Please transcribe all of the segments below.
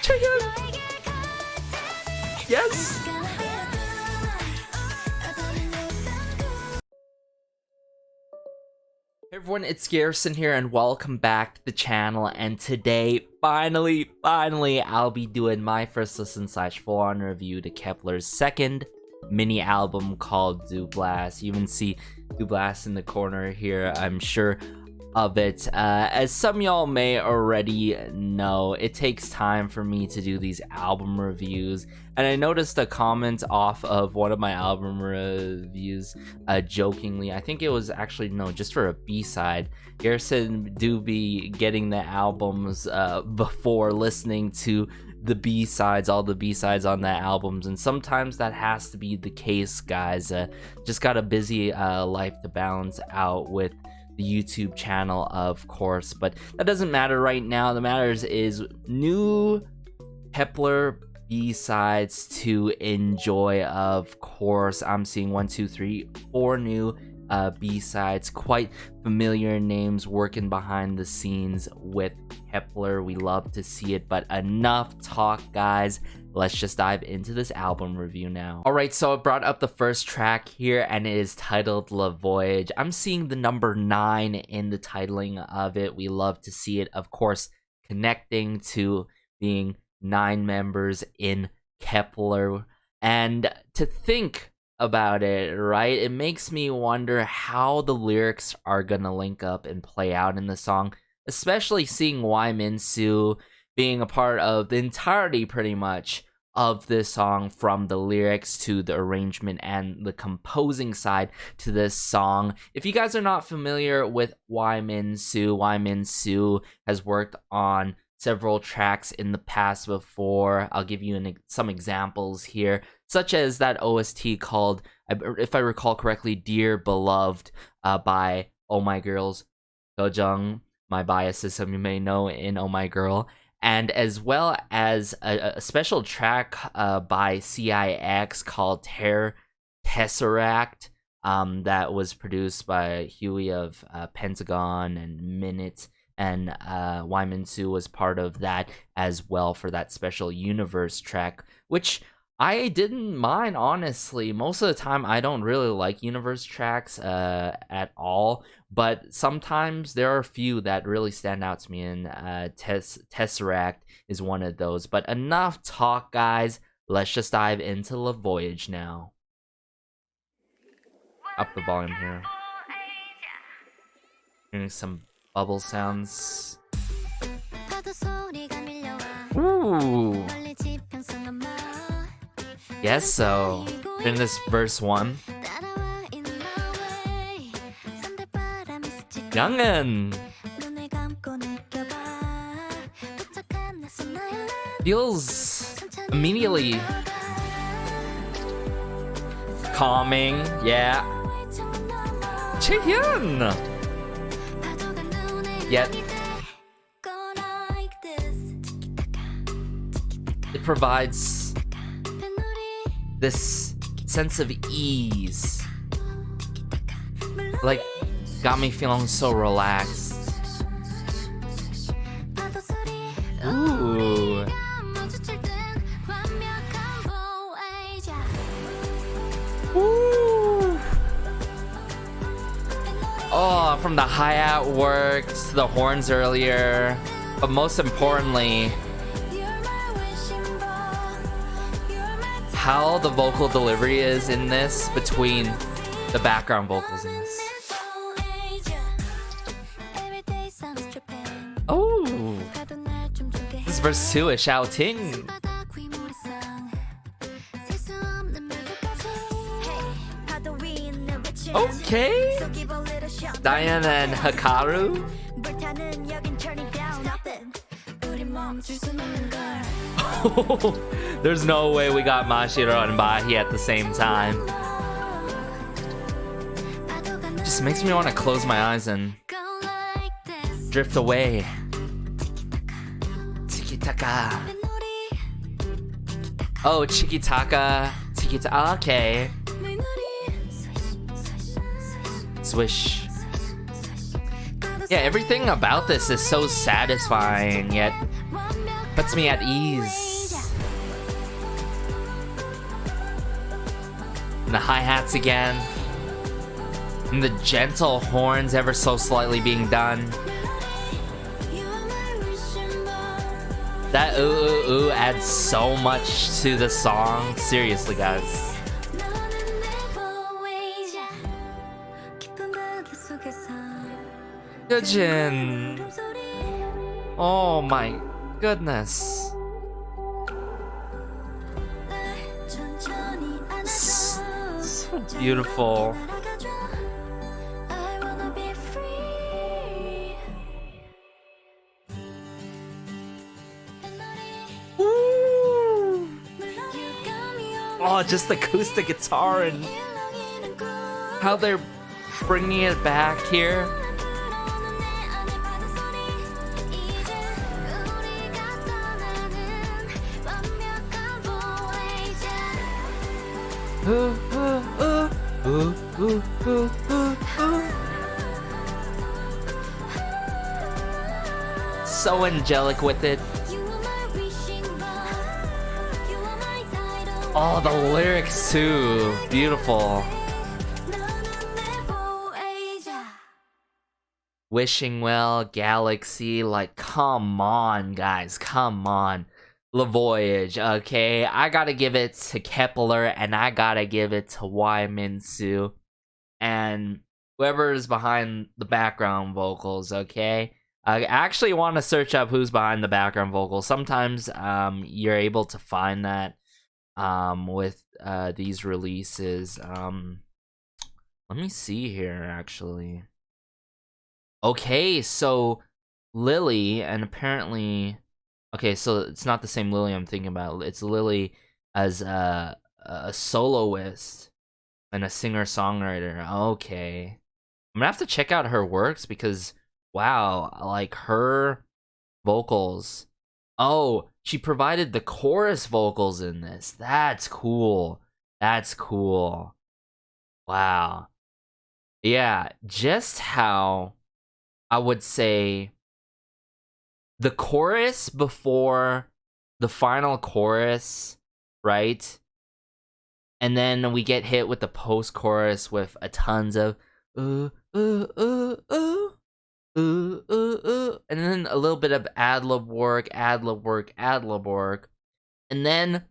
Chaehyun! Yes! Hey everyone, it's Garrison here and welcome back to the channel, and today, finally, I'll be doing my first listen / full-on review to Kep1er's second mini album called Doublast. You even see Doublast in the corner here, I'm sure of it. As some y'all may already know, it takes time for me to do these album reviews, and I noticed a comment off of one of my album reviews jokingly, I think it was actually, no, just for a B-side, Garrison do be getting the albums before listening to the B-sides, all the B-sides on the albums, and sometimes that has to be the case, guys. Just got a busy life to balance out with the YouTube channel, of course, but that doesn't matter right now. The matters is new Kep1er B-sides to enjoy, of course. I'm seeing 1, 2, 3, 4 new B-sides, quite familiar names working behind the scenes with Kep1er. We love to see it, but enough talk, guys. Let's just dive into this album review now. Alright, so I brought up the first track here, and it is titled La Voyage. I'm seeing the number 9 in the titling of it. We love to see it, of course, connecting to being 9 members in Kep1er. And to think about it, right, it makes me wonder how the lyrics are gonna link up and play out in the song, especially seeing Min-soo being a part of the entirety, pretty much, of this song, from the lyrics to the arrangement and the composing side to this song. If you guys are not familiar with Min-soo has worked on several tracks in the past before. I'll give you some examples here, such as that OST called, if I recall correctly, Dear Beloved by Oh My Girl's Dojung. My biases, some you may know in Oh My Girl, and as well as a special track by CIX called Tesseract that was produced by Huey of Pentagon and Minute, and Min-soo was part of that as well for that special universe track, which I didn't mind, honestly. Most of the time, I don't really like universe tracks at all, but sometimes there are a few that really stand out to me, and Tesseract is one of those. But enough talk, guys. Let's just dive into La Voyage now. Up the volume here. Hearing some bubble sounds. Ooh. Yes, so in this verse 1, Youngin feels immediately calming, yeah. Chaehyun, yet it provides this sense of ease, like, got me feeling so relaxed. Ooh. Ooh. Oh, from the hi-hat work to the horns earlier, but most importantly, how the vocal delivery is in this, between the background vocals in this. Oh, this is verse 2 is shouting. Okay, Diane and Hikaru. There's no way we got Mashiro and Bahi at the same time. Just makes me want to close my eyes and drift away. Tiki-taka. Oh, Chiki-taka. Tiki-taka. Okay. Swish. Yeah, everything about this is so satisfying, yet Puts me at ease. And the hi-hats again. And the gentle horns ever so slightly being done. That ooh ooh ooh adds so much to the song. Seriously, guys. Yujin. Oh my goodness. So beautiful. Oh, just acoustic guitar and how they're bringing it back here. So angelic with it. Oh, the lyrics too. Beautiful. Wishing well, Galaxy, like, come on, guys, come on. Le Voyage, okay? I gotta give it to Kep1er, and I gotta give it to Y Minsu, and whoever's behind the background vocals, okay? I actually want to search up who's behind the background vocals. Sometimes you're able to find that with these releases. Let me see here, actually. Okay, so Lily, and apparently, okay, so it's not the same Lily I'm thinking about. It's Lily as a soloist and a singer-songwriter. Okay, I'm gonna have to check out her works because wow, like her vocals. Oh, she provided the chorus vocals in this. That's cool. That's cool. Wow. Yeah, just how I would say the chorus before the final chorus, right? And then we get hit with the post-chorus with a tons of ooh, ooh, ooh, ooh, ooh, ooh, ooh, and then a little bit of ad-lib work, ad-lib work, ad-lib work. And then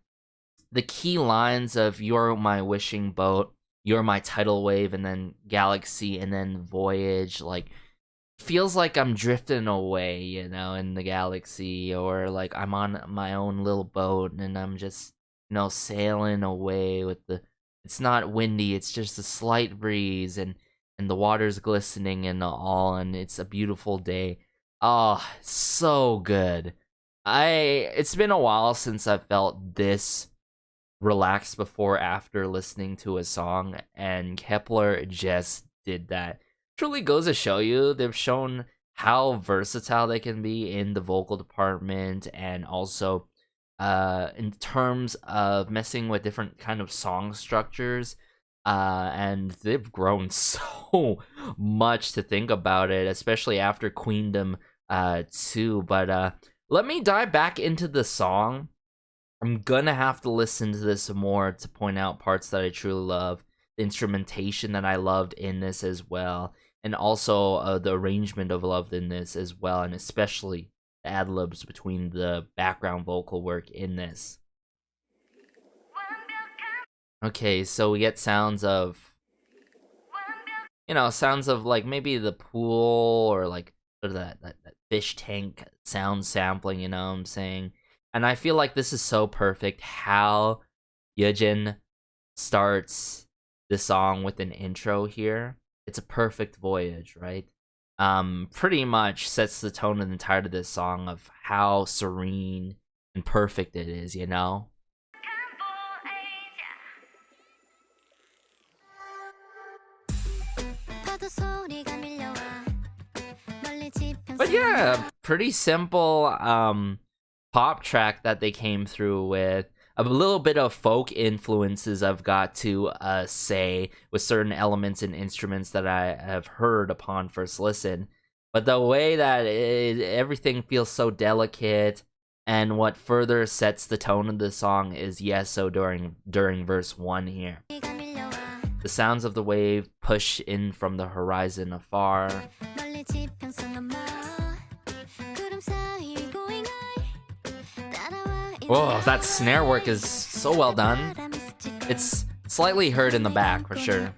the key lines of "You're my wishing boat," "You're my tidal wave," and then "Galaxy," and then "Voyage," like, feels like I'm drifting away, you know, in the galaxy, or like I'm on my own little boat and I'm just, you know, sailing away with the, it's not windy, it's just a slight breeze, and the water's glistening and all, and it's a beautiful day. Oh, so good. It's been a while since I felt this relaxed before after listening to a song, and Kep1er just did that. Truly goes to show you, they've shown how versatile they can be in the vocal department, and also in terms of messing with different kind of song structures, and they've grown so much to think about it, especially after Queendom 2. But let me dive back into the song. I'm gonna have to listen to this more to point out parts that I truly love, the instrumentation that I loved in this as well, and also the arrangement of love in this as well, and especially the ad-libs between the background vocal work in this. Okay, so we get sounds of, you know, sounds of like maybe the pool, or like sort of that fish tank sound sampling, you know what I'm saying? And I feel like this is so perfect how Yujin starts the song with an intro here. It's a perfect voyage, right? Pretty much sets the tone and the entire of this song of how serene and perfect it is, you know? But yeah, pretty simple pop track that they came through with. A little bit of folk influences I've got to say, with certain elements and instruments that I have heard upon first listen. But the way that everything feels so delicate, And what further sets the tone of the song is Yeso during verse 1 here. The sounds of the wave push in from the horizon afar. Whoa, that snare work is so well done. It's slightly heard in the back for sure.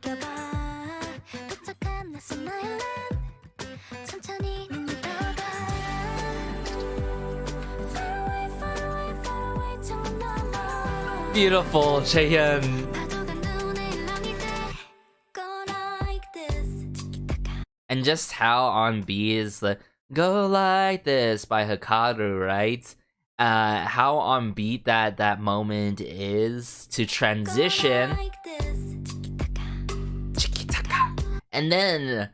Beautiful, Chaehyun. And just how on beat is the "Go Like This" by Hikaru, right? How on beat that moment is to transition. And then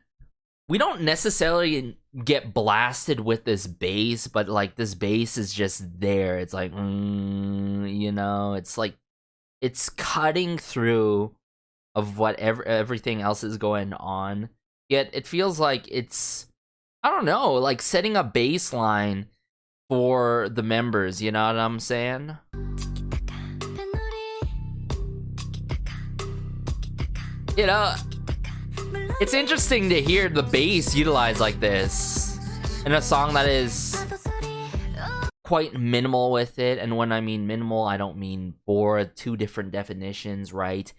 we don't necessarily get blasted with this bass, but like this bass is just there. It's like, you know, it's like it's cutting through of whatever everything else is going on. Yet it feels like it's, I don't know, like setting a baseline for the members, you know what I'm saying? You know, it's interesting to hear the bass utilized like this in a song that is quite minimal with it. And when I mean minimal, I don't mean four, two different definitions, right?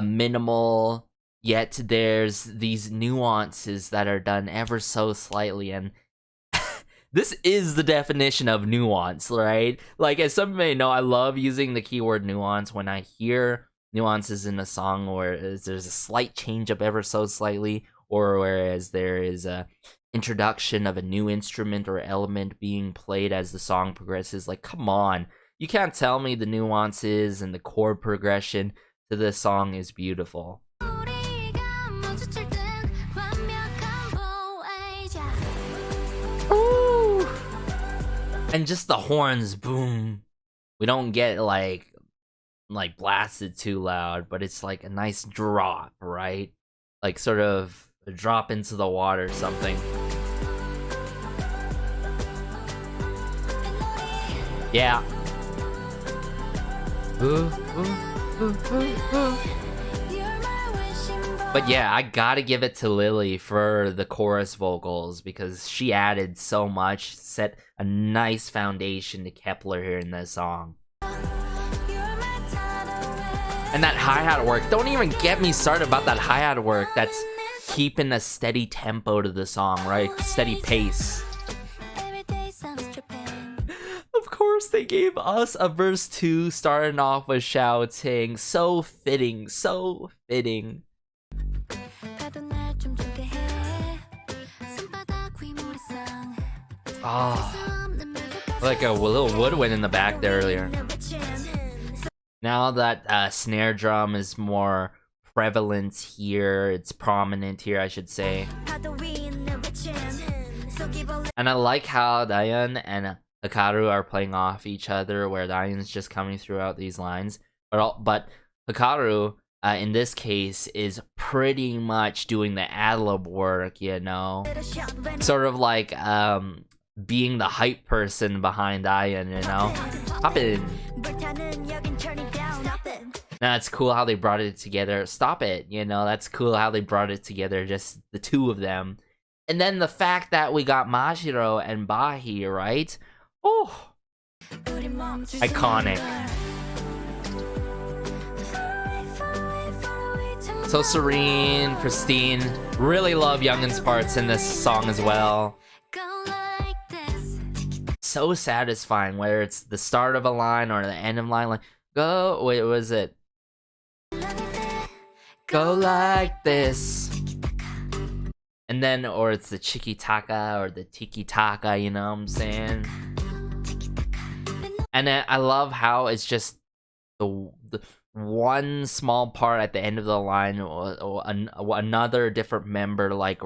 Minimal, yet there's these nuances that are done ever so slightly, and this is the definition of nuance, right? Like, as some may know, I love using the keyword nuance when I hear nuances in a song where there's a slight change up ever so slightly, or whereas there is a introduction of a new instrument or element being played as the song progresses. Like, come on, you can't tell me the nuances and the chord progression to this song is beautiful. Ooh. And just the horns, boom. We don't get like blasted too loud, but it's like a nice drop, right? Like sort of a drop into the water or something. Yeah. Ooh, ooh, ooh, ooh, ooh. But yeah, I gotta give it to Lily for the chorus vocals because she added so much, set a nice foundation to Kep1er here in this song. And that hi-hat work, don't even get me started about that hi-hat work. That's keeping a steady tempo to the song, right? Steady pace. Of course, they gave us a verse 2 starting off with shouting. So fitting, so fitting. Oh, like a little woodwind in the back there earlier. Now that snare drum is more prevalent here, it's prominent here, I should say. And I like how Dayan and Hikaru are playing off each other, where Dayan's just coming throughout these lines. But Hikaru, in this case, is pretty much doing the ad-lib work, you know? Sort of like being the hype person behind Dayan, you know? Hop in. Now, it's cool how they brought it together. Stop it, you know? That's cool how they brought it together, just the two of them. And then the fact that we got Mashiro and Bahi, right? Oh, iconic. So serene, pristine. Really love Youngin's parts in this song as well. So satisfying, whether it's the start of a line or the end of a line. Like, go, wait, what was it? Go like this. And then, or it's the chiki-taka or the tiki-taka, you know what I'm saying? And then I love how it's just the one small part at the end of the line, or another different member like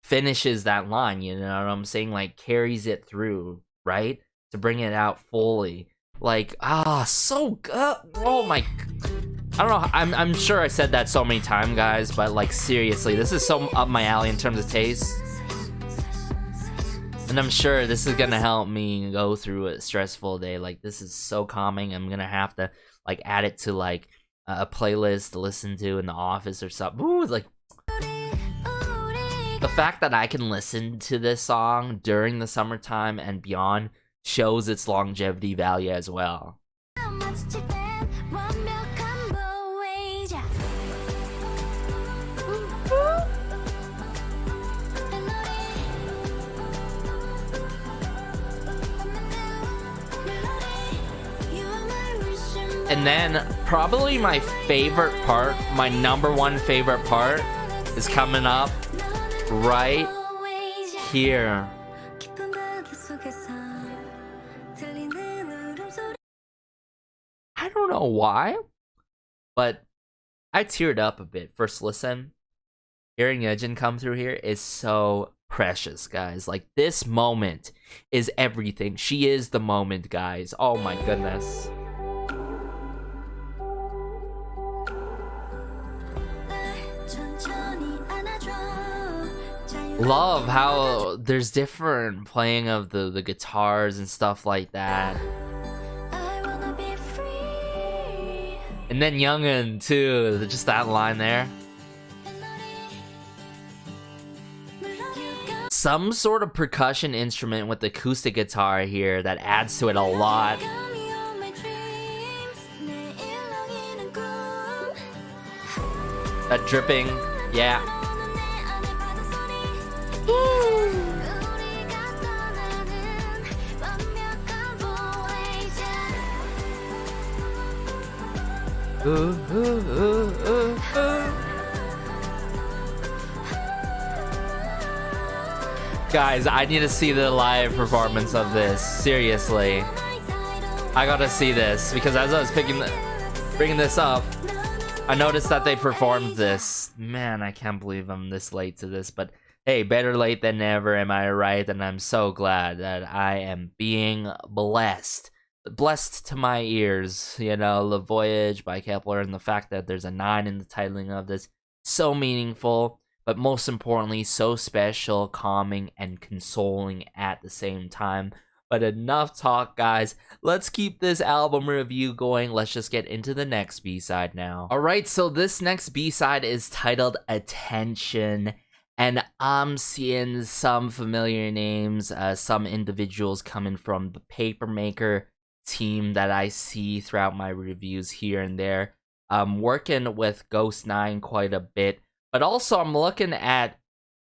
finishes that line, you know what I'm saying? Like carries it through, right? To bring it out fully. Like, so good. Oh my, I don't know, I'm sure I said that so many times, guys, but like seriously, this is so up my alley in terms of taste. And I'm sure this is gonna help me go through a stressful day. Like, this is so calming. I'm gonna have to like add it to like a playlist to listen to in the office or something. Ooh, it's like the fact that I can listen to this song during the summertime and beyond shows its longevity value as well. And then probably my favorite part, my #1 favorite part, is coming up right here. I don't know why, but I teared up a bit first listen. Hearing Yejin come through here is so precious, guys. Like, this moment is everything. She is the moment, guys. Oh my goodness. Love how there's different playing of the guitars and stuff like that. And then Youngin too, just that line there. Some sort of percussion instrument with acoustic guitar here that adds to it a lot. That dripping, yeah. Guys, I need to see the live performance of this. Seriously, I gotta see this because as I was bringing this up, I noticed that they performed this. Man, I can't believe I'm this late to this, but hey, better late than never, am I right? And I'm so glad that I am being blessed. Blessed to my ears, you know, Le Voyage by Kep1er, and the fact that there's a 9 in the titling of this. So meaningful, but most importantly, so special, calming, and consoling at the same time. But enough talk, guys. Let's keep this album review going. Let's just get into the next B-side now. Alright, so this next B-side is titled Attention. And I'm seeing some familiar names, some individuals coming from the Papermaker team that I see throughout my reviews here and there. I'm working with Ghost 9 quite a bit, but also I'm looking at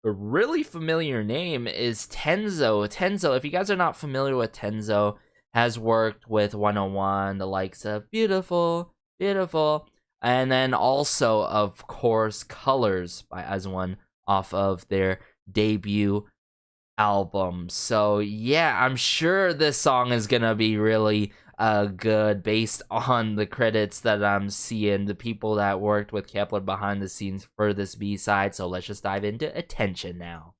a really familiar name is Tenzo. Tenzo, if you guys are not familiar with Tenzo, has worked with 101, the likes of Beautiful, Beautiful, and then also, of course, Colors by As1 off of their debut album. So yeah, I'm sure this song is gonna be really good based on the credits that I'm seeing, the people that worked with Kep1er behind the scenes for this B-side. So let's just dive into Attention now.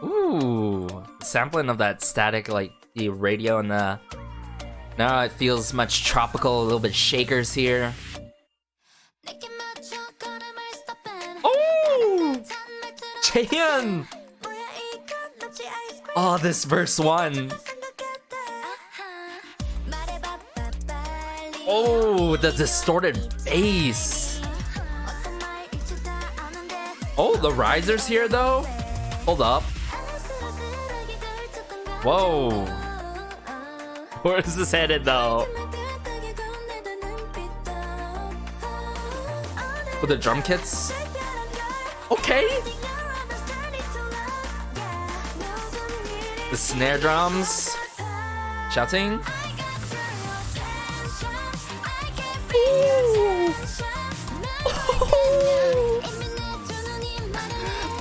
Ooh, sampling of that static, like the radio and the... Now it feels much tropical, a little bit shakers here. Jaehyun! Oh, this verse 1. Oh, the distorted bass. Oh, the risers here though? Hold up. Whoa. Where is this headed though? With the drum kits? Okay. The snare drums. Shouting.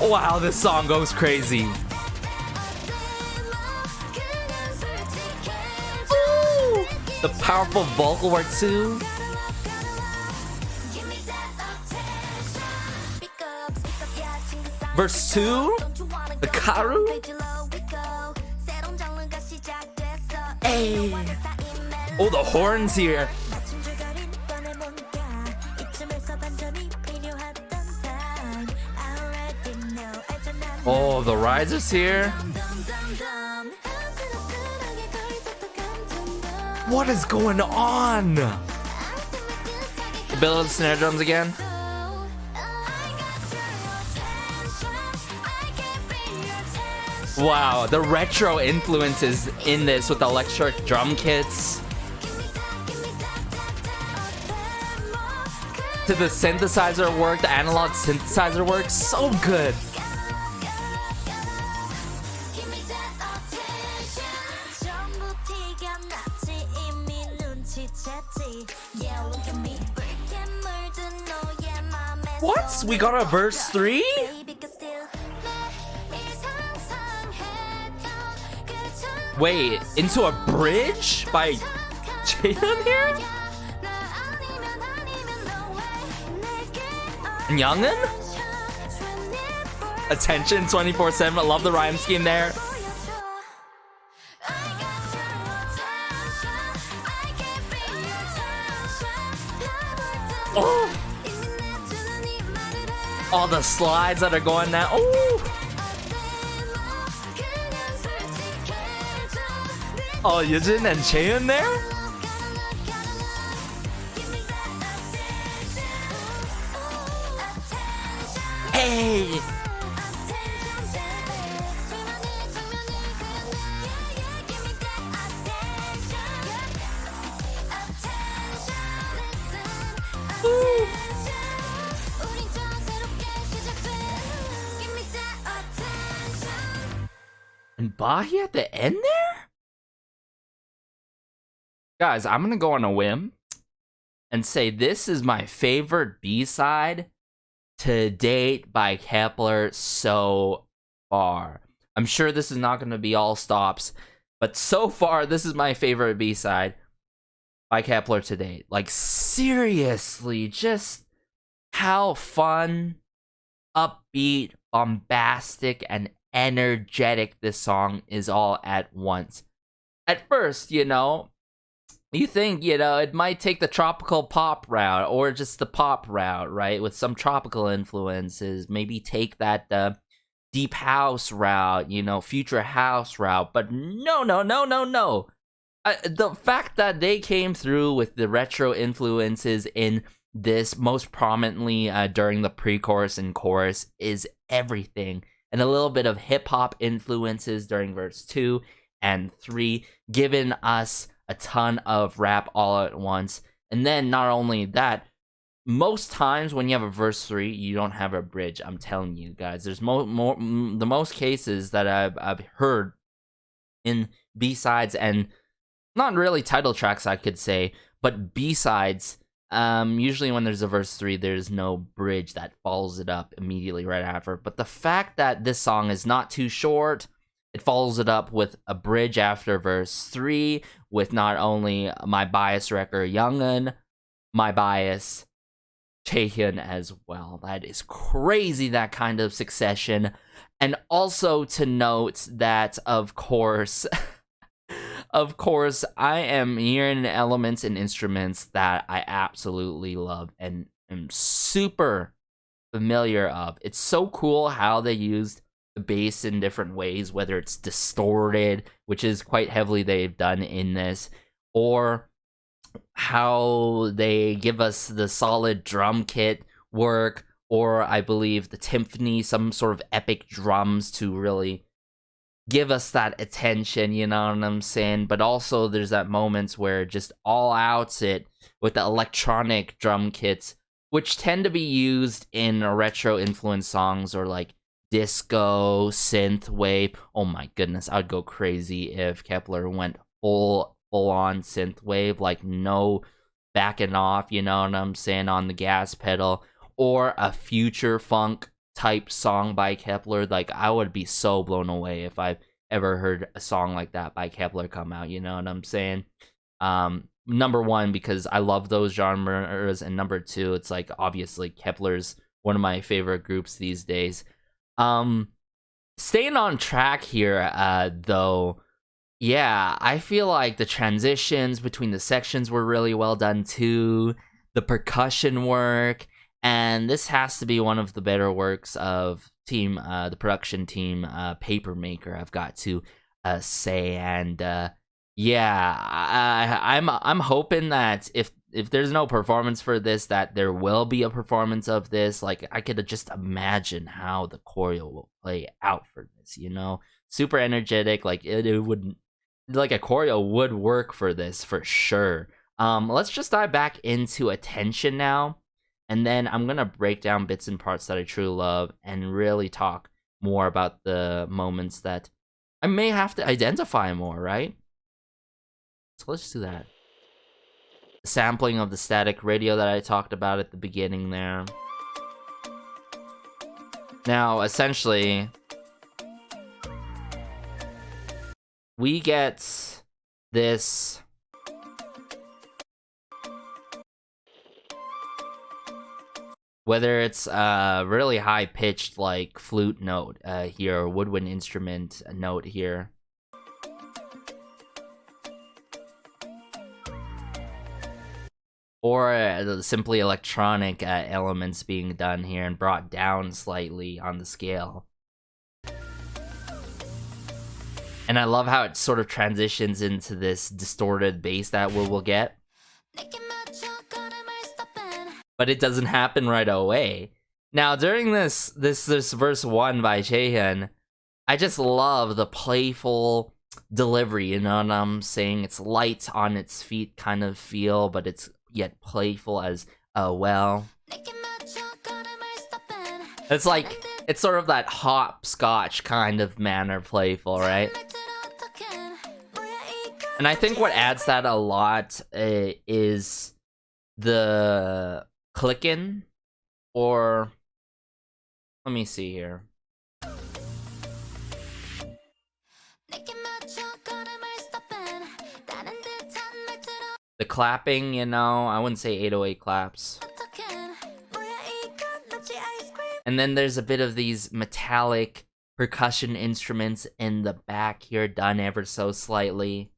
Wow, this song goes crazy. The powerful vocal work too. Verse 2, the Karu. Hey. Oh, the horns here. Oh, the risers here. What is going on? The build of the snare drums again. Wow, the retro influences in this with the electric drum kits. To the synthesizer work, the analog synthesizer work, so good. What? We got a verse 3? Wait, into a bridge by Jaehyun here? Youngin? Attention 24/7. I love the rhyme scheme there. Oh, all the slides that are going now. Oh, oh, Yujin and Jaehyun there. Hey. Ooh. And Bahi at the end there? Guys, I'm gonna go on a whim and say this is my favorite B-side to date by Kep1er so far. I'm sure this is not gonna be all stops, but so far this is my favorite B-side by Kep1er to date. Like, seriously, just how fun, upbeat, bombastic, and energetic this song is all at once. At first, you know, you think, you know, it might take the tropical pop route or just the pop route, right? With some tropical influences, maybe take that deep house route, you know, future house route. But no. The fact that they came through with the retro influences in this most prominently during the pre-chorus and chorus is everything. And a little bit of hip-hop influences during verse 2 and 3, giving us a ton of rap all at once. And then not only that, most times when you have a verse 3, you don't have a bridge. I'm telling you guys, there's the most cases that I've heard in B-sides, and not really title tracks, I could say, but B-sides. Usually when there's a verse 3, there's no bridge that follows it up immediately right after. But the fact that this song is not too short, it follows it up with a bridge after verse 3, with not only my bias wrecker Youngin, my bias Jaehyun as well. That is crazy, that kind of succession. And also to note that, of course, I am hearing elements and instruments that I absolutely love and am super familiar of. It's so cool how they used the bass in different ways, whether it's distorted, which is quite heavily they've done in this, or how they give us the solid drum kit work, or I believe the timpani, some sort of epic drums to really give us that attention, you know what I'm saying? But also there's that moments where just all outs it with the electronic drum kits, which tend to be used in retro influence songs or like disco, synth wave. Oh my goodness, I'd go crazy if Kep1er went full on synth wave, like no backing off, you know what I'm saying, on the gas pedal, or a future funk type song by Kep1er. Like, I would be so blown away if I've ever heard a song like that by Kep1er come out, you know what I'm saying? Number one, because I love those genres, and number two, it's like, obviously Kep1er's one of my favorite groups these days. Staying on track here, though, yeah, I feel like the transitions between the sections were really well done too, the percussion work, and this has to be one of the better works of team, the production team, Papermaker, I've got to say. And yeah, I'm hoping that if there's no performance for this, that there will be a performance of this. Like, I could just imagine how the choreo will play out for this, you know? Super energetic, like it would, like a choreo would work for this for sure. Let's just dive back into Attention now, and then I'm gonna break down bits and parts that I truly love and really talk more about the moments that I may have to identify more, right? So let's do that. Sampling of the static radio that I talked about at the beginning there. Now, essentially, we get this whether it's really high-pitched like flute note here, or woodwind instrument note here, or simply electronic elements being done here and brought down slightly on the scale. And I love how it sort of transitions into this distorted bass that we'll get. But it doesn't happen right away. Now, during this verse 1 by Jaehyun, I just love the playful delivery, you know what I'm saying? It's light on its feet kind of feel, but it's yet playful as well. It's like, it's sort of that hopscotch kind of manner playful, right? And I think what adds that a lot is the clicking, or let me see here. The clapping, you know, I wouldn't say 808 claps. And then there's a bit of these metallic percussion instruments in the back here, done ever so slightly.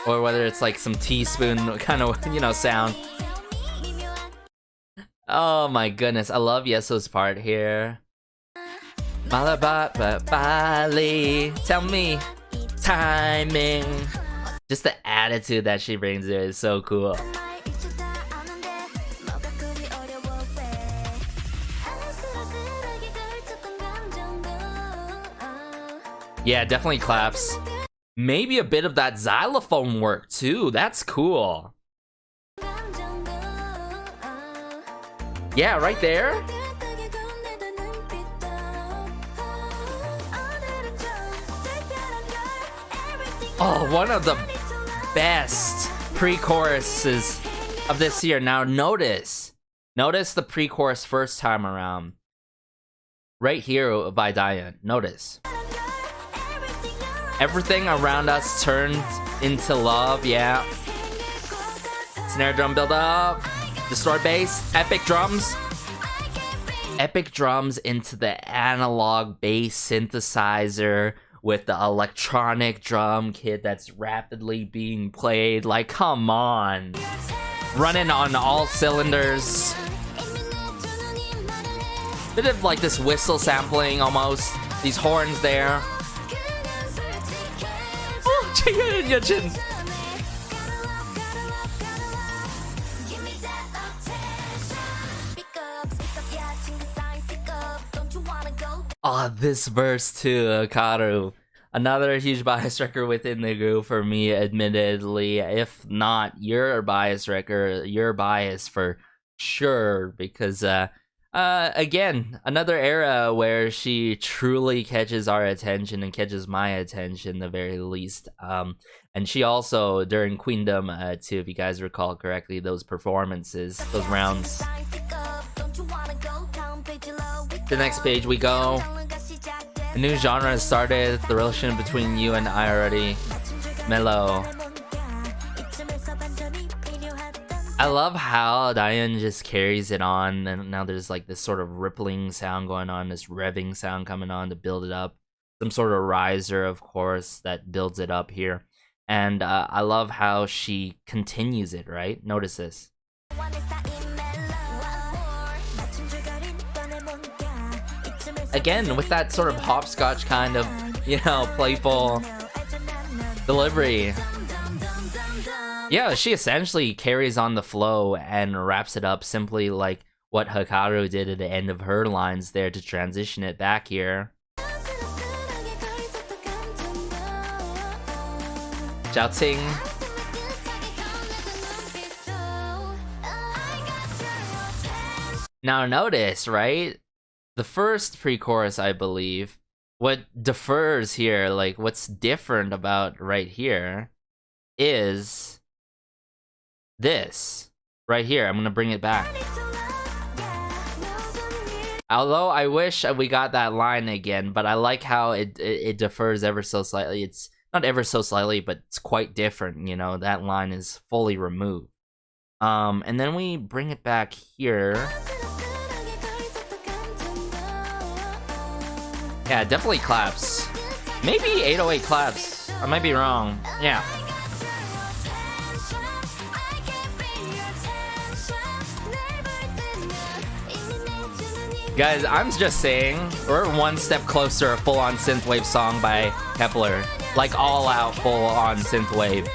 Or whether it's like some teaspoon kind of, you know, sound. Oh my goodness, I love Yeso's part here. Bali, tell me, timing. Just the attitude that she brings there is so cool. Yeah, definitely claps. Maybe a bit of that xylophone work too. That's cool. Yeah, right there. Oh, one of the best pre-choruses of this year. Now notice the pre-chorus first time around. Right here by Diane. Notice. Everything around us turned into love, yeah. Snare drum build up. Distorted bass. Epic drums. Epic drums into the analog bass synthesizer with the electronic drum kit that's rapidly being played. Like, come on. Running on all cylinders. Bit of like this whistle sampling almost. These horns there. Oh, this verse too, Karu. Another huge bias wrecker within the group for me, admittedly. If not your bias wrecker, your bias for sure. Because, again, another era where she truly catches our attention and catches my attention, the very least. And she also, during Queendom, too, if you guys recall correctly, those performances, those rounds. The next page we go. A new genre has started. The relation between you and I already mellow. I love how Diane just carries it on, and now there's like this sort of rippling sound going on, this revving sound coming on to build it up. Some sort of riser, of course, that builds it up here. And I love how she continues it, right? Notice this. again, with that sort of hopscotch kind of, you know, playful delivery. Yeah, she essentially carries on the flow and wraps it up simply like what Hikaru did at the end of her lines there to transition it back here. Shouting. Now notice, right? The first pre-chorus, I believe, what differs here, like what's different about right here, is this right here. I'm gonna bring it back. Although I wish we got that line again, but I like how it differs ever so slightly. It's not ever so slightly, but it's quite different, you know, that line is fully removed. And then we bring it back here. Yeah, definitely claps. Maybe 808 claps. I might be wrong. Yeah. Guys, I'm just saying, we're one step closer to a full-on synthwave song by Kep1er. Like, all-out full-on synthwave.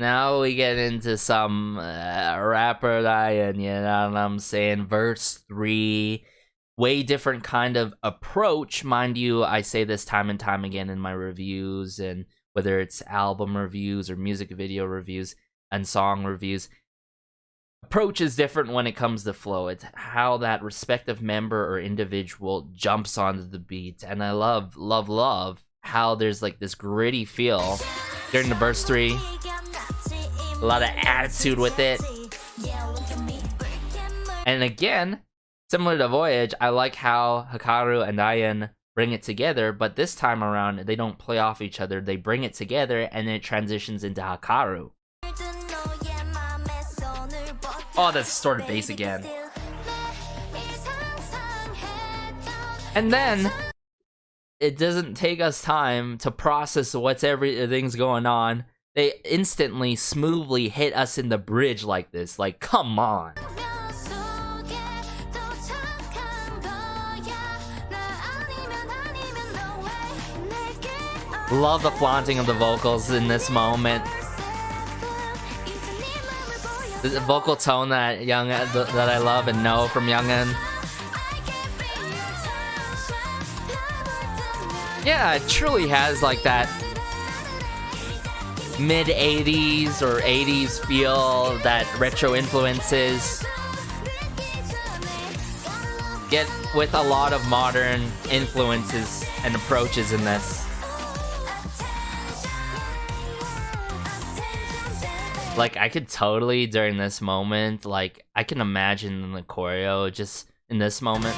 Now we get into some rapper Ryan, you know what I'm saying? Verse 3. Way different kind of approach. Mind you, I say this time and time again in my reviews, and whether it's album reviews or music video reviews and song reviews. Approach is different when it comes to flow. It's how that respective member or individual jumps onto the beat. And I love how there's like this gritty feel during the verse 3. A lot of attitude with it. And again, similar to Voyage, I like how Hikaru and Diane bring it together, but this time around, they don't play off each other. They bring it together, and then it transitions into Hikaru. Oh, that's sort of bass again. And then, it doesn't take us time to process what's everything's going on. They instantly, smoothly hit us in the bridge like this. Like, come on. Love the flaunting of the vocals in this moment. The vocal tone that that I love and know from Youngin. Yeah, it truly has like that mid-80s or 80s feel, that retro influences. Yet with a lot of modern influences and approaches in this. Like, I could totally, during this moment, like, I can imagine the choreo just in this moment.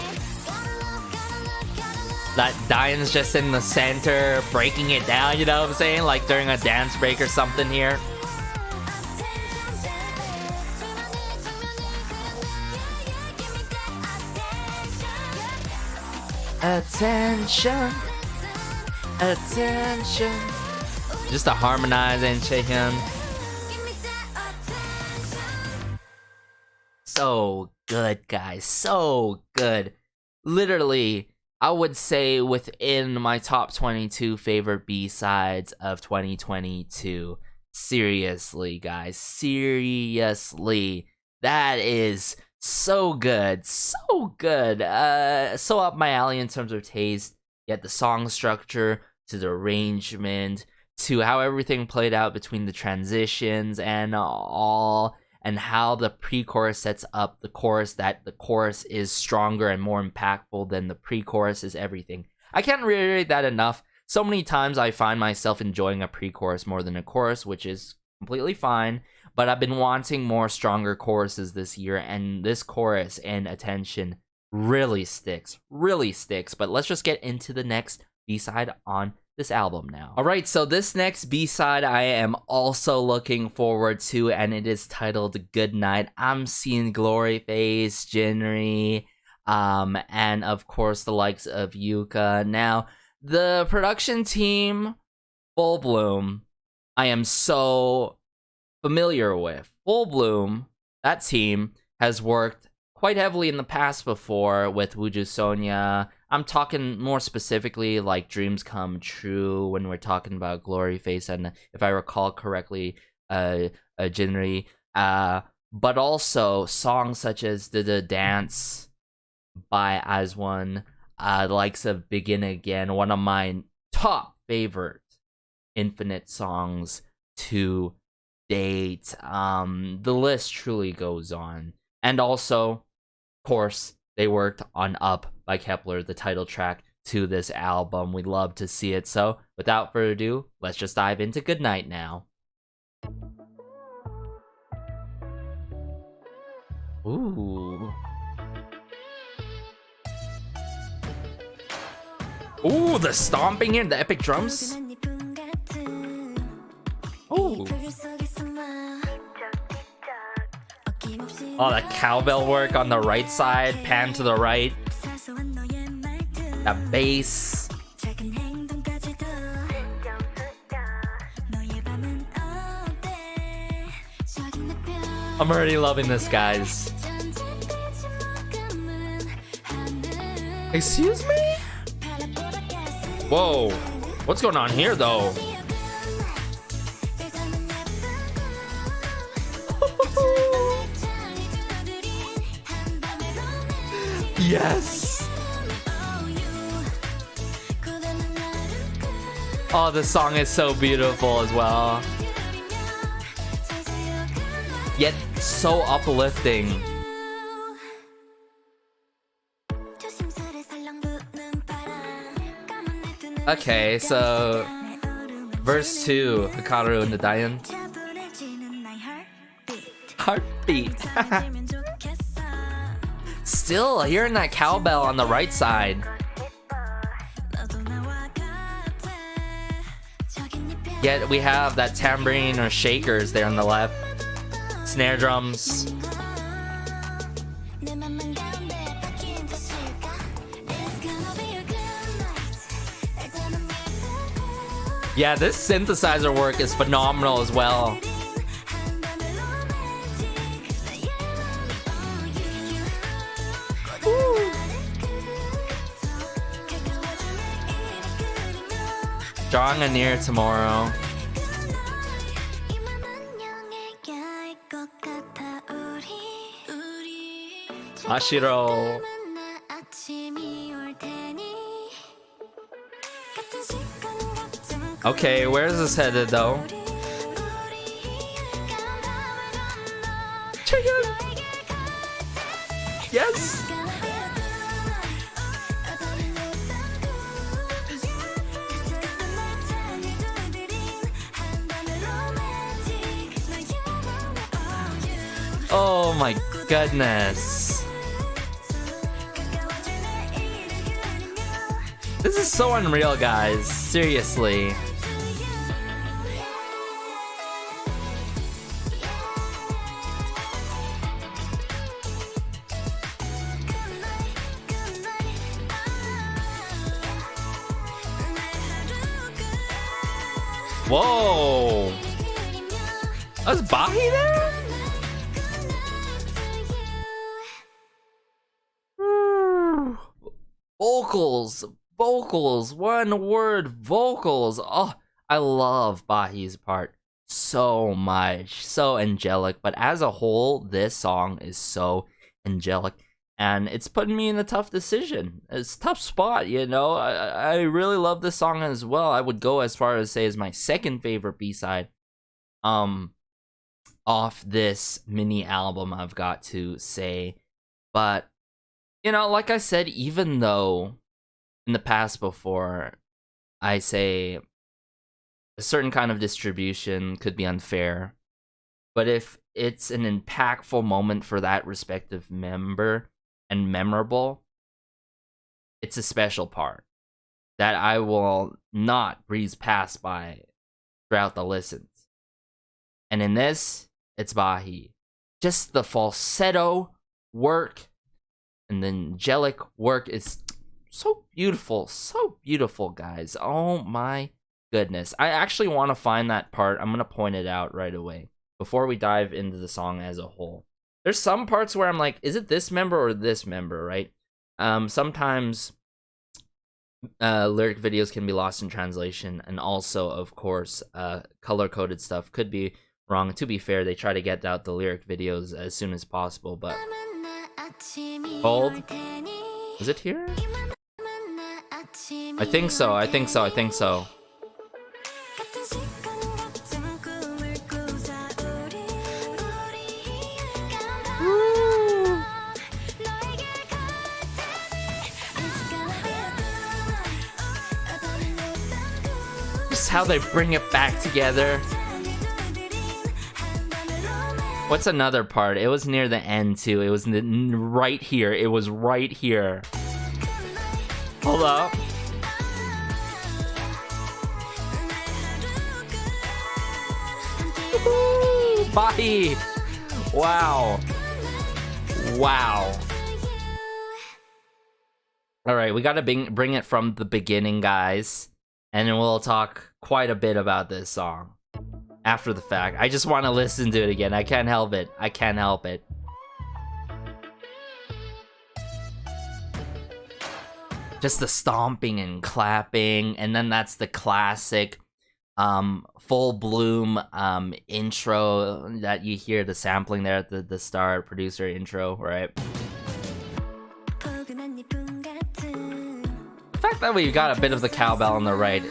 That Diane's just in the center, breaking it down, you know what I'm saying? Like, during a dance break or something here. Attention, attention. Just a harmonizing chicken. So good, guys. So good. Literally, I would say within my top 22 favorite B-sides of 2022. Seriously, guys. Seriously. That is so good. So good. So up my alley in terms of taste. Yet the song structure, to the arrangement, to how everything played out between the transitions and all, and how the pre-chorus sets up the chorus, that the chorus is stronger and more impactful than the pre-chorus is everything. I can't reiterate that enough. So many times I find myself enjoying a pre-chorus more than a chorus, which is completely fine, but I've been wanting more stronger choruses this year, and this chorus and Attention really sticks, but let's just get into the next B-side on this album now. Alright, so this next B-side I am also looking forward to, and it is titled Good Night. I'm seeing Gloryface, Jinri, and of course the likes of Yuka. Now, the production team, full bloom. I am so familiar with. Full Bloom, that team, has worked quite heavily in the past before with Wuju Sonya. I'm talking more specifically like Dreams Come True when we're talking about Glory Face and, if I recall correctly, Jinri. But also songs such as The Dance by Aswon, the likes of Begin Again, one of my top favorite Infinite songs to date. The list truly goes on. And also, of course, they worked on Up by Kep1er, the title track to this album. We love to see it. So, without further ado, let's just dive into Goodnight now. Ooh. Ooh, the stomping here, the epic drums. Ooh. Oh, that cowbell work on the right side, pan to the right. That bass. I'm already loving this, guys. Excuse me? Whoa. What's going on here, though? Yes! Oh, the song is so beautiful as well. Yet so uplifting. Okay, so verse 2, Hikaru and the Dayan. Heartbeat. Still hearing that cowbell on the right side. Yet we have that tambourine or shakers there on the left. Snare drums. Yeah, this synthesizer work is phenomenal as well. Drawing a near tomorrow. Ashiro. Okay, where is this headed though? Yes! Oh my goodness. This is so unreal, guys. Seriously. Whoa! Was Bahi there? Vocals, one word, vocals. Oh, I love Bahi's part so much, so angelic. But as a whole, this song is so angelic, and it's putting me in a tough decision. It's a tough spot, you know. I really love this song as well. I would go as far as say is my second favorite B-side, off this mini album, I've got to say. But you know, like I said, even though in the past before I say a certain kind of distribution could be unfair, but if it's an impactful moment for that respective member and memorable, it's a special part that I will not breeze past by throughout the listens. And in this, it's Bahi. Just the falsetto work and the angelic work is so beautiful, guys. Oh my goodness. I actually want to find that part. I'm going to point it out right away before we dive into the song as a whole. There's some parts where I'm like, is it this member or this member, right? Sometimes lyric videos can be lost in translation, and also, of course, color-coded stuff could be wrong. To be fair, they try to get out the lyric videos as soon as possible, but... Hold. Is it here? I think so, I think so, I think so. Just how they bring it back together. What's another part? It was near the end too. It was right here. It was right here. Hold up. Bye. Wow. Wow. All right, we gotta bring it from the beginning, guys, and then we'll talk quite a bit about this song after the fact. I just want to listen to it again. I can't help it. I can't help it. Just the stomping and clapping, and then that's the classic full bloom intro that you hear, the sampling there at the start, producer intro, right? The fact that we got a bit of the cowbell on the right,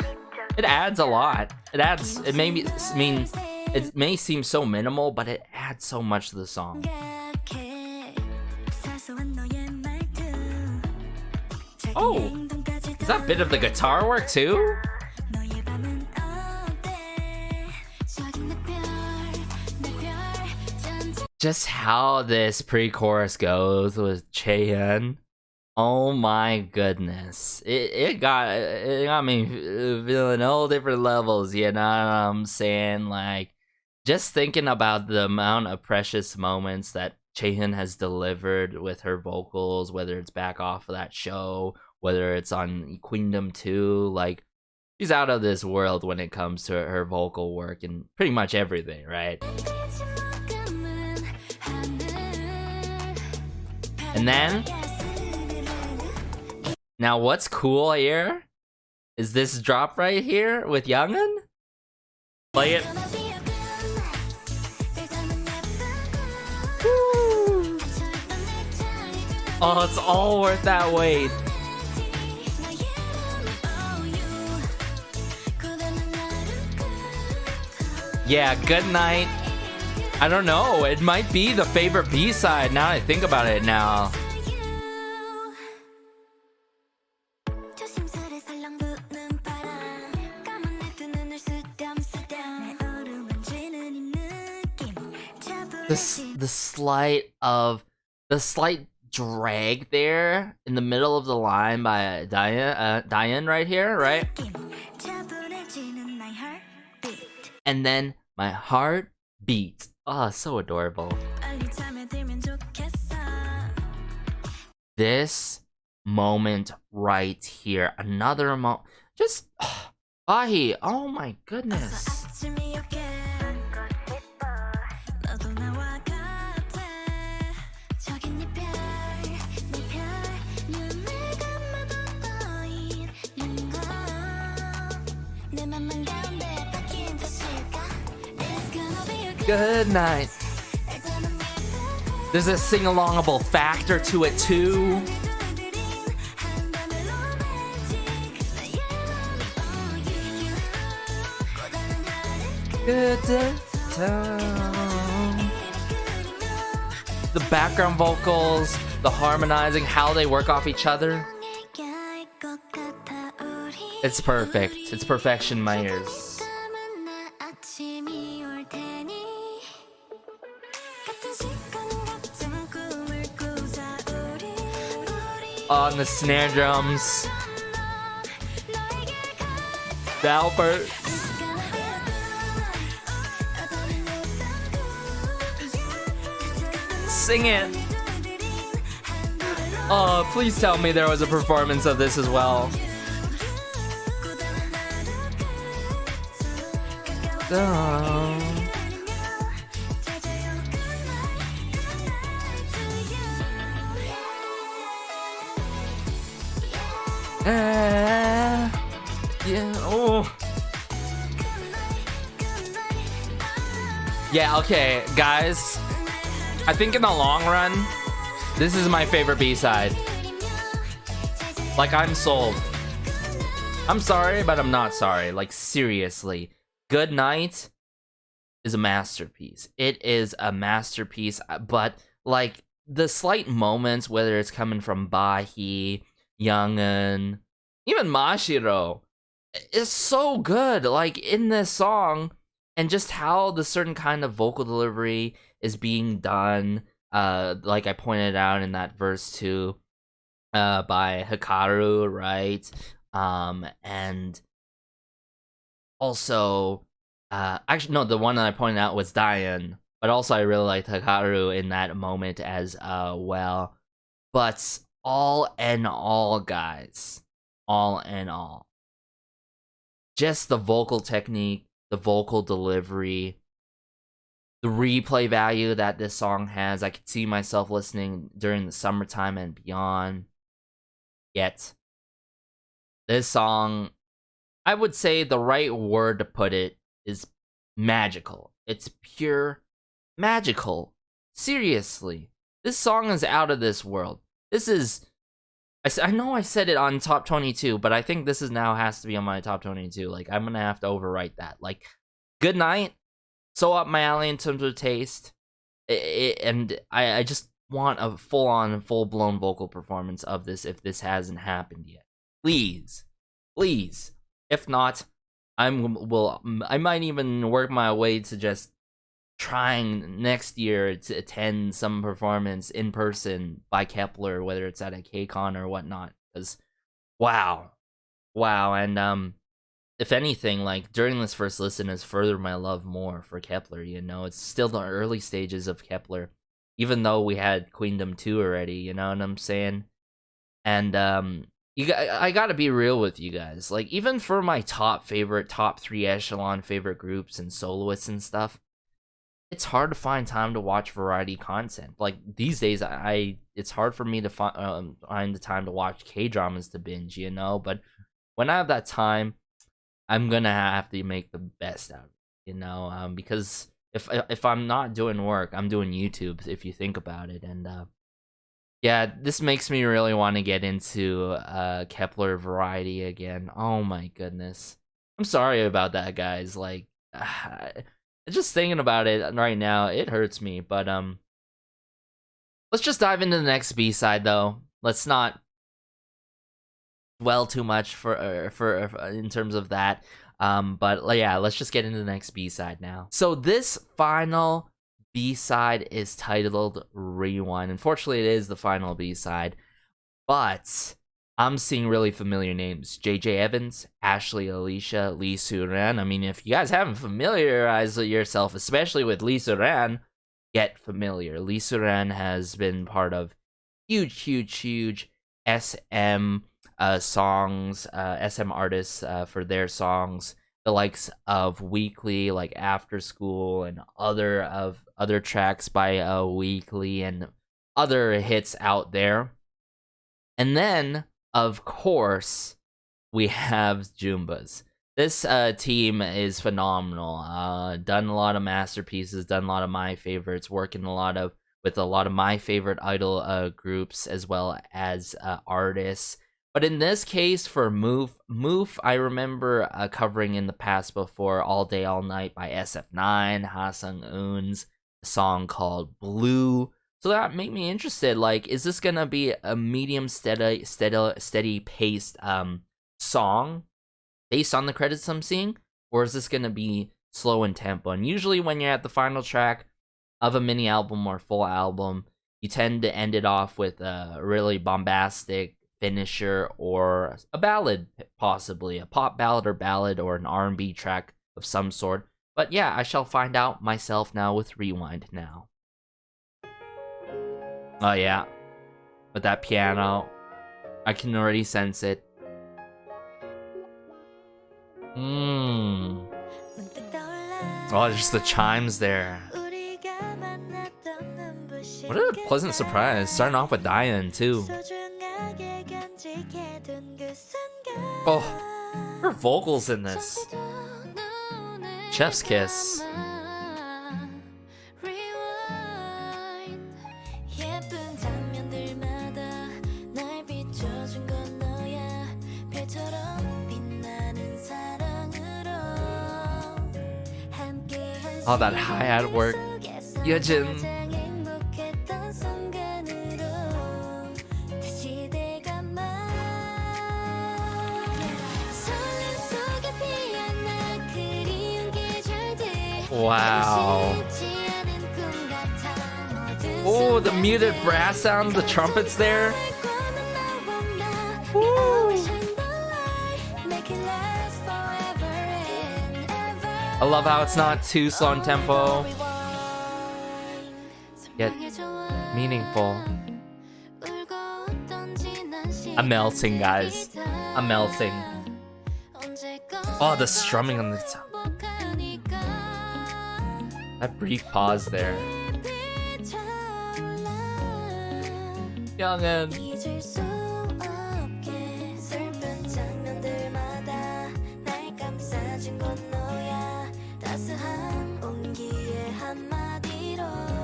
it adds a lot. It may seem so minimal, but it adds so much to the song. Oh, is that a bit of the guitar work too? Just how this pre-chorus goes with Chaehyun. Oh my goodness. It got me feeling all different levels, you know what I'm saying? Like, just thinking about the amount of precious moments that Chaehyun has delivered with her vocals, whether it's back off of that show, whether it's on Queendom 2, like, she's out of this world when it comes to her vocal work and pretty much everything, right? And then, now what's cool here is this drop right here with Youngin. Play it. Woo. Oh, it's all worth that wait. Yeah, Good Night. I don't know, it might be the favorite B-side now that I think about it now. The slight drag there in the middle of the line by Diane right here, right? And then my heart beat. Oh, so adorable. This moment right here, another moment. Just Bahi, oh my goodness. Good night. There's a sing-alongable factor to it too. Good time. The background vocals, the harmonizing, how they work off each other. It's perfect. It's perfection in my ears. On the snare drums, the Albert. Sing it. Oh, please tell me there was a performance of this as well. Yeah, oh. Yeah, okay, guys. I think in the long run, this is my favorite B-side. Like, I'm sold. I'm sorry, but I'm not sorry. Like, seriously. Good Night is a masterpiece. It is a masterpiece, but, like, the slight moments, whether it's coming from Bahi, Youngun, even Mashiro, is so good, like, in this song, and just how the certain kind of vocal delivery is being done, like I pointed out in that verse too, by Hikaru, right? And also, actually, no, the one that I pointed out was Diane, but also I really liked Hikaru in that moment as well. But all in all, guys, all in all, just the vocal technique, the vocal delivery, the replay value that this song has. I could see myself listening during the summertime and beyond. Yet, this song, I would say the right word to put it is magical. It's pure magical. Seriously. This song is out of this world. This is... I know I said it on top 22, but I think this is now has to be on my top 22. Like, I'm gonna have to overwrite that. Like, Good Night, so up my alley in terms of taste. And I just want a full-on, full-blown vocal performance of this if this hasn't happened yet. Please. Please. If not, I might even work my way to just trying next year to attend some performance in person by Kep1er, whether it's at a KCON or whatnot. Because, wow. And if anything, like, during this first listen has furthered my love more for Kep1er, you know? It's still the early stages of Kep1er, even though we had Queendom 2 already, you know what I'm saying? And I gotta be real with you guys. Like, even for my top 3 echelon favorite groups and soloists and stuff, it's hard to find time to watch variety content. Like, these days, it's hard for me to find the time to watch K-dramas to binge, you know? But when I have that time, I'm gonna have to make the best out of it, you know? Because if I'm not doing work, I'm doing YouTube, if you think about it. And yeah, this makes me really want to get into Kep1er variety again. Oh my goodness. I'm sorry about that, guys. Like, just thinking about it right now, it hurts me. But let's just dive into the next B-side, though. Let's not dwell too much for in terms of that. But yeah, let's just get into the next B-side now. So this final B-side is titled Rewind. Unfortunately, it is the final B-side, but I'm seeing really familiar names. JJ Evans, Ashley Alicia, Lee Suran. I mean, if you guys haven't familiarized yourself, especially with Lee Suran, get familiar. Lee Suran has been part of huge SM songs, SM artists for their songs. The likes of Weekly, like After School, and other tracks by Weekly and other hits out there. And then, of course, we have Jumbas. This team is phenomenal. Done a lot of masterpieces, done a lot of my favorites, working with a lot of my favorite idol groups as well as artists. But in this case, for Moof, I remember covering in the past before All Day All Night by SF9, Ha Sung-eun's song called Blue. So that made me interested. Like, is this gonna be a medium steady paced song based on the credits I'm seeing, or is this gonna be slow in tempo? And usually, when you're at the final track of a mini album or full album, you tend to end it off with a really bombastic finisher or a ballad, possibly a pop ballad or an R&B track of some sort. But yeah, I shall find out myself now with Rewind now. Oh yeah, with that piano, I can already sense it. Oh, just the chimes there. What a pleasant surprise, starting off with Diane too. Oh, her vocals in this. Chef's kiss. All that hi-hat work. Yejin. Wow. Oh, the muted brass sounds, the trumpets there. Woo. I love how it's not too slow in tempo, yet meaningful. I'm melting, guys. I'm melting. Oh, the strumming on the top. That brief pause there. Youngin.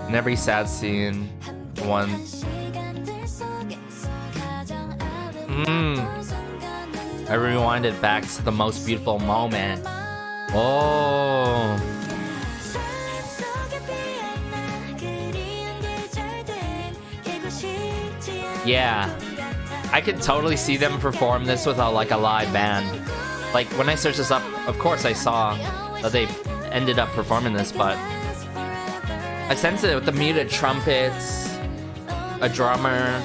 In every sad scene, one. I rewinded back to the most beautiful moment. Oh. Yeah, I could totally see them perform this without like a live band. Like when I searched this up, of course I saw that they ended up performing this, but I sense it with the muted trumpets, a drummer.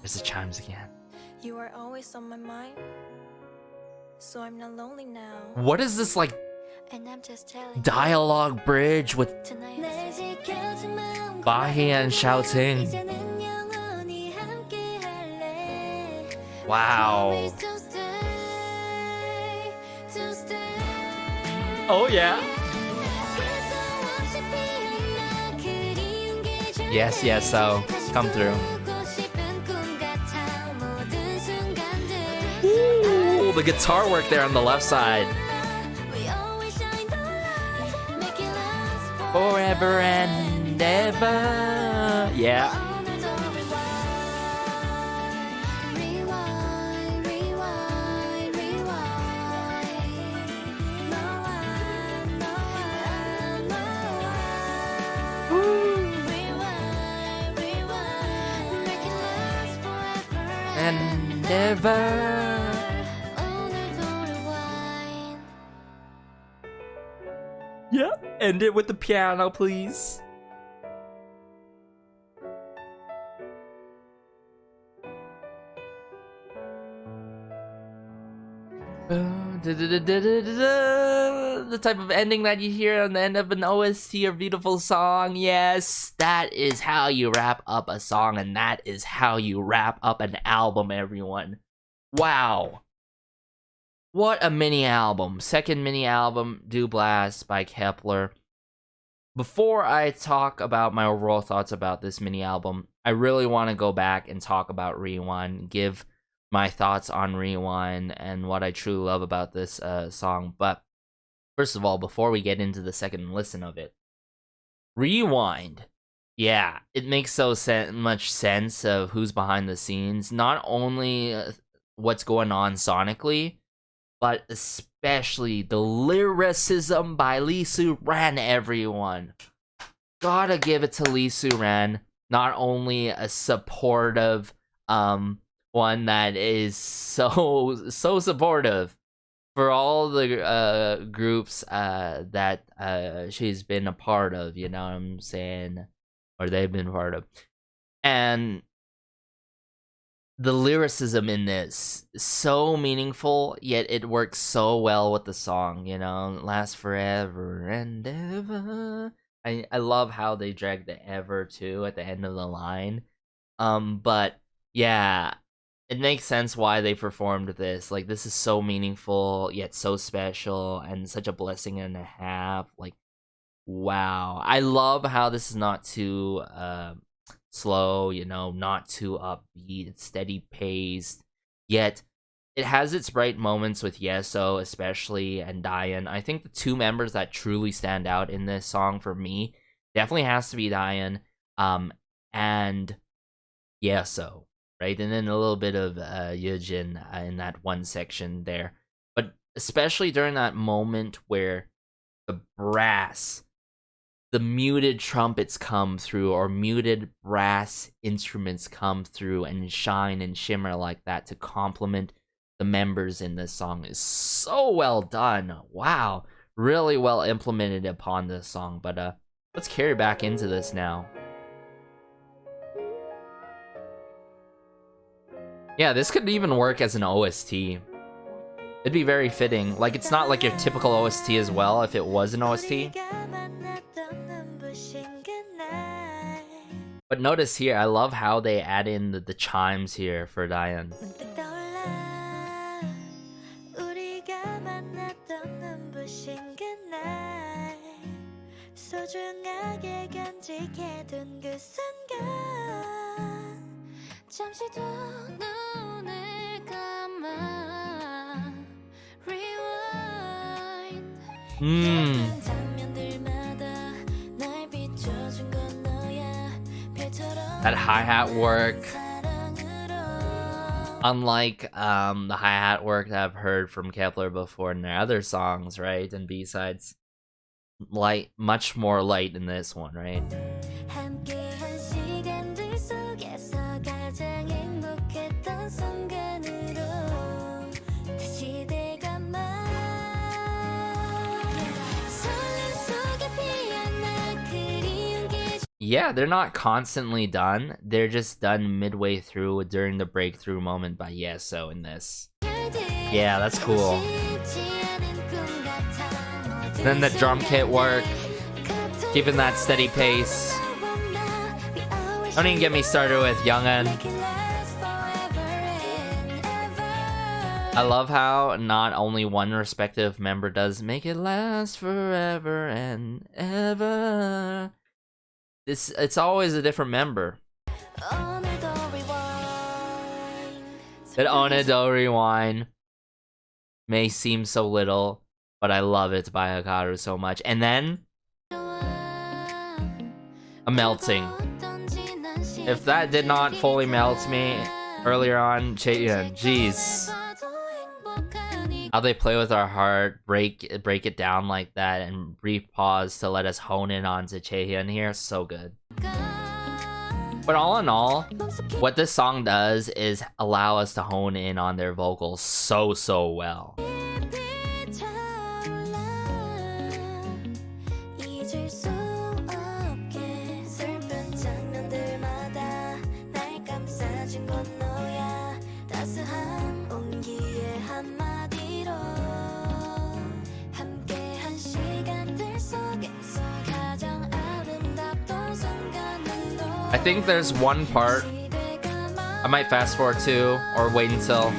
There's the chimes again. You are always on my mind, so I'm not lonely now. What is this like And I'm just telling dialogue bridge with Bahian shouting? Wow. Oh yeah. Yes, yes, so come through. Ooh, the guitar work there on the left side. Forever and ever. Yeah. And ever. Yeah, end it with the piano, please. The type of ending that you hear on the end of an OST or beautiful song. Yes, that is how you wrap up a song, and that is how you wrap up an album, everyone. Wow. What a mini album. Second mini album, Doublast by Kep1er. Before I talk about my overall thoughts about this mini album, I really want to go back and talk about Rewind, give my thoughts on Rewind and what I truly love about this song. But first of all, before we get into the second listen of it, Rewind. Yeah, it makes so much sense of who's behind the scenes. Not only what's going on sonically, but especially the lyricism by Lee Soo-ran, everyone. Gotta give it to Lee Soo-ran. Not only a supportive one that is so supportive for all the groups that she's been a part of, you know what I'm saying? Or they've been part of. And the lyricism in this is so meaningful, yet it works so well with the song, you know, lasts forever and ever. I love how they drag the ever too at the end of the line. But yeah, it makes sense why they performed this. Like, this is so meaningful, yet so special, and such a blessing and a half. Like, wow. I love how this is not too slow, you know, not too upbeat. It's steady paced, yet it has its bright moments with Yeso, especially, and Diane. I think the two members that truly stand out in this song for me definitely has to be Diane, and Yeso, right? And then a little bit of Yujin in that one section there. But especially during that moment where the brass, the muted trumpets come through, or muted brass instruments come through and shine and shimmer like that to complement the members in this song, is so well done. Wow, really well implemented upon this song. But let's carry back into this now. Yeah, this could even work as an OST. It'd be very fitting. Like, it's not like your typical OST as well if it was an OST. But notice here, I love how they add in the chimes here for Diane. That hi-hat work, unlike the hi-hat work that I've heard from Kep1er before in their other songs, right, and B-sides, light, much more light in this one, right? Yeah, they're not constantly done. They're just done midway through during the breakthrough moment by Yeso in this. Yeah, that's cool. Then the drum kit work, keeping that steady pace. Don't even get me started with Young'un. I love how not only one respective member does make it last forever and ever. It's always a different member. That Onedo Rewind may seem so little, but I love it by Hikaru so much. And then a melting. If that did not fully melt me earlier on, jeez. How they play with our heart, break it down like that, and brief pause to let us hone in onto Chaehyun here, so good. But all in all, what this song does is allow us to hone in on their vocals so well. I think there's one part I might fast forward to, or wait until.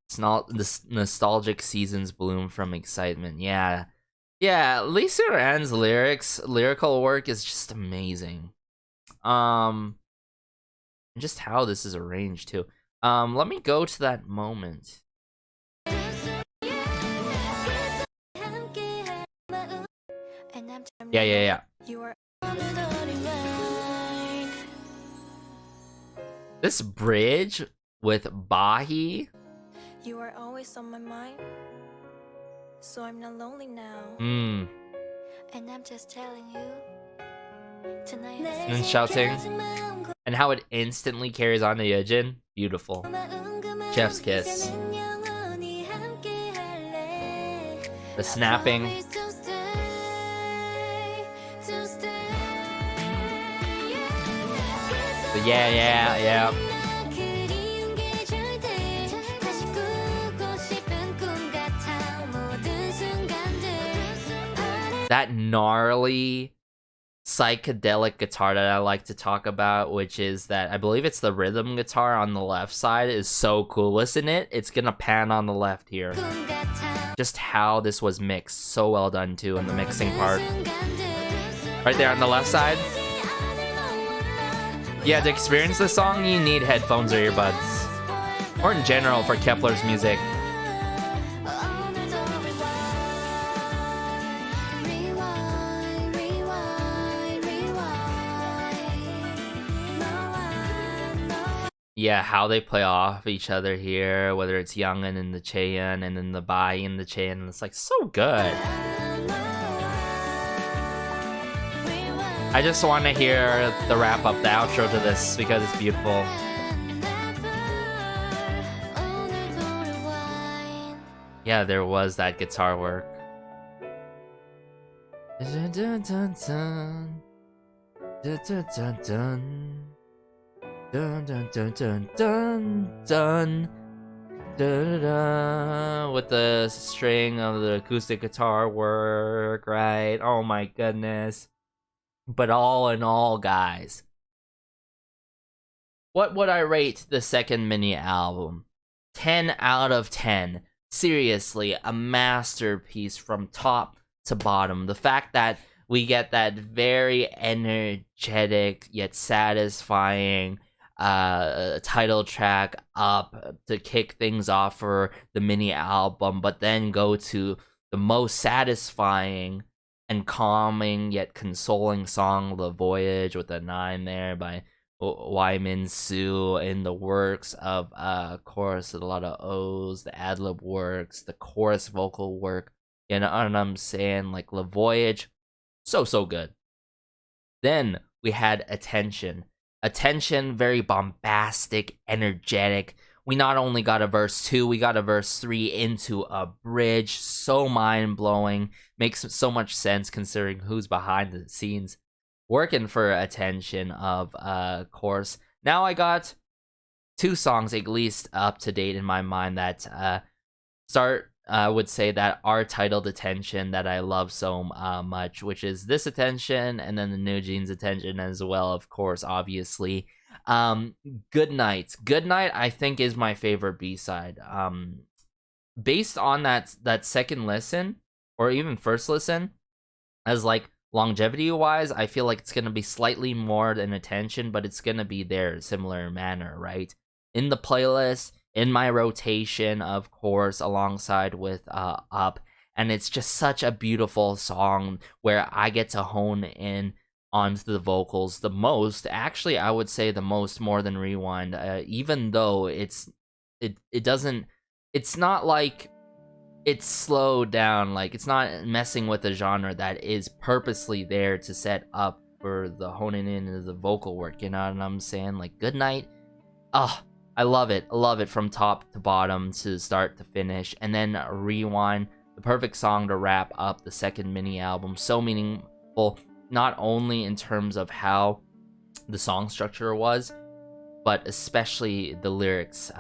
It's not this nostalgic seasons bloom from excitement. Yeah, Lee Soo-ran's lyrical work is just amazing. And just how this is arranged too. Let me go to that moment. Yeah. This bridge with Bahi. You are always on my mind, so I'm not lonely now. And I'm just telling you tonight. And shouting, and how it instantly carries on to Yujin. Beautiful. Chef's kiss. The snapping. Yeah. That gnarly psychedelic guitar that I like to talk about, which is that I believe it's the rhythm guitar on the left side, is so cool. Listen it's gonna pan on the left here. Just how this was mixed, so well done too in the mixing part. Right there on the left side. Yeah, to experience this song, you need headphones or earbuds. Or in general for Kep1er's music. Yeah, how they play off each other here, whether it's Youngin in the Cheon and then the Bai in the Cheon, it's like so good. I just want to hear the wrap up, the outro to this because it's beautiful. Yeah, there was that guitar work. Dun, dun, dun, dun. Dun, dun, dun, dun. Dun dun dun dun dun dun dun dun, with the string of the acoustic guitar work, right? Oh my goodness. But all in all, guys, what would I rate the second mini album? 10 out of 10. Seriously, a masterpiece from top to bottom. The fact that we get that very energetic yet satisfying title track up to kick things off for the mini album, but then go to the most satisfying and calming yet consoling song, The Voyage, with a 9 there by Min Soo, in the works of chorus, a lot of O's, the ad-lib works, the chorus vocal work, you know what I'm saying? Like Le Voyage, so good. Then we had Attention, very bombastic, energetic. We not only got a verse 2, we got a verse 3 into a bridge. So mind-blowing. Makes so much sense considering who's behind the scenes working for Attention, of course. Now I got 2 songs at least up to date in my mind that would say that are titled Attention, that I love so much, which is this Attention and then the New Jeans Attention as well, of course, obviously. Good Night I think is my favorite B-side. Based on that second listen, or even first listen, as like longevity wise, I feel like it's gonna be slightly more than Attention, but it's gonna be there, similar manner, right? In the playlist, in my rotation, of course, alongside with Up. And it's just such a beautiful song where I get to hone in onto the vocals the most. Actually, I would say the most, more than Rewind, even though it's not like it's slowed down, like it's not messing with a genre that is purposely there to set up for the honing in of the vocal work, you know what I'm saying? Like Good Night, I love it from top to bottom, to start to finish. And then Rewind, the perfect song to wrap up the second mini album. So meaningful, not only in terms of how the song structure was, but especially the lyrics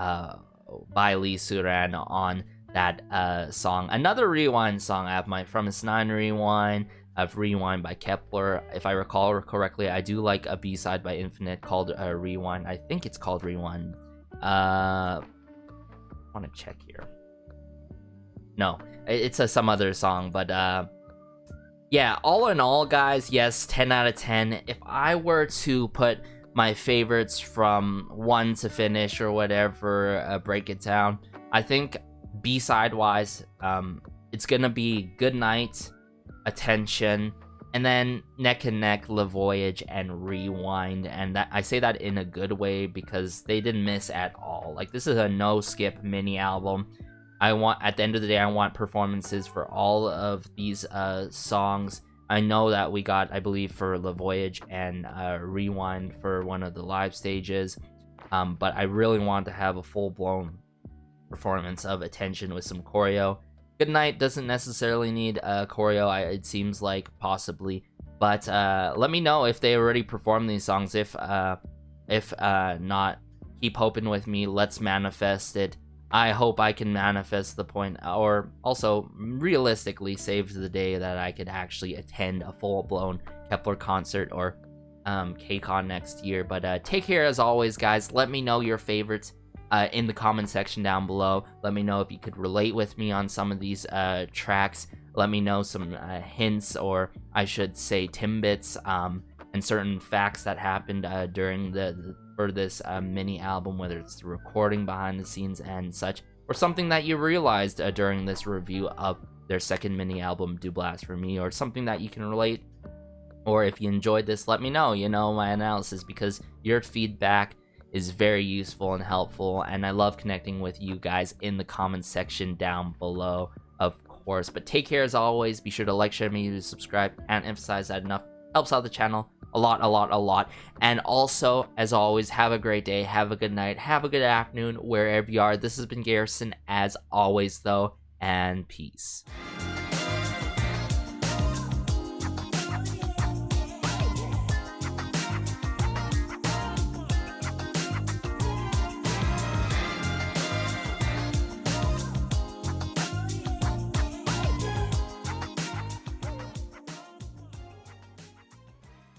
by Lee Suran on that song. Another Rewind song, I have my From His 9 Rewind, I have Rewind by Kep1er. If I recall correctly, I do like a B-side by Infinite called Rewind. I think it's called Rewind. I want to check here. No, it's some other song, but yeah, all in all, guys, yes, 10 out of 10. If I were to put my favorites from 1 to finish or whatever, break it down, I think B-side wise, it's gonna be Good Night, Attention, and then neck and neck Le Voyage and Rewind. And that, I say that in a good way, because they didn't miss at all. Like, this is a no skip mini album. At the end of the day, I want performances for all of these songs. I know that we got, I believe, for Le Voyage and Rewind for one of the live stages, but I really want to have a full-blown performance of Attention with some choreo. Good Night doesn't necessarily need choreo, it seems like, possibly, but let me know if they already performed these songs. If not, keep hoping with me. Let's manifest it. I hope I can manifest the point, or also realistically save the day that I could actually attend a full-blown Kep1er concert or KCON next year. But take care as always, guys. Let me know your favorites in the comment section down below. Let me know if you could relate with me on some of these tracks. let me know some hints, or I should say timbits, and certain facts that happened during this mini album, whether it's the recording behind the scenes and such, or something that you realized during this review of their second mini album, Doublast for Me, or something that you can relate. Or if you enjoyed this, let me know, my analysis, because your feedback is very useful and helpful, and I love connecting with you guys in the comments section down below, of course. But take care as always. Be sure to like, share, maybe subscribe, and emphasize that enough helps out the channel a lot. And also, as always, have a great day, have a good night, have a good afternoon, wherever you are. This has been Garrison, as always, though, and peace.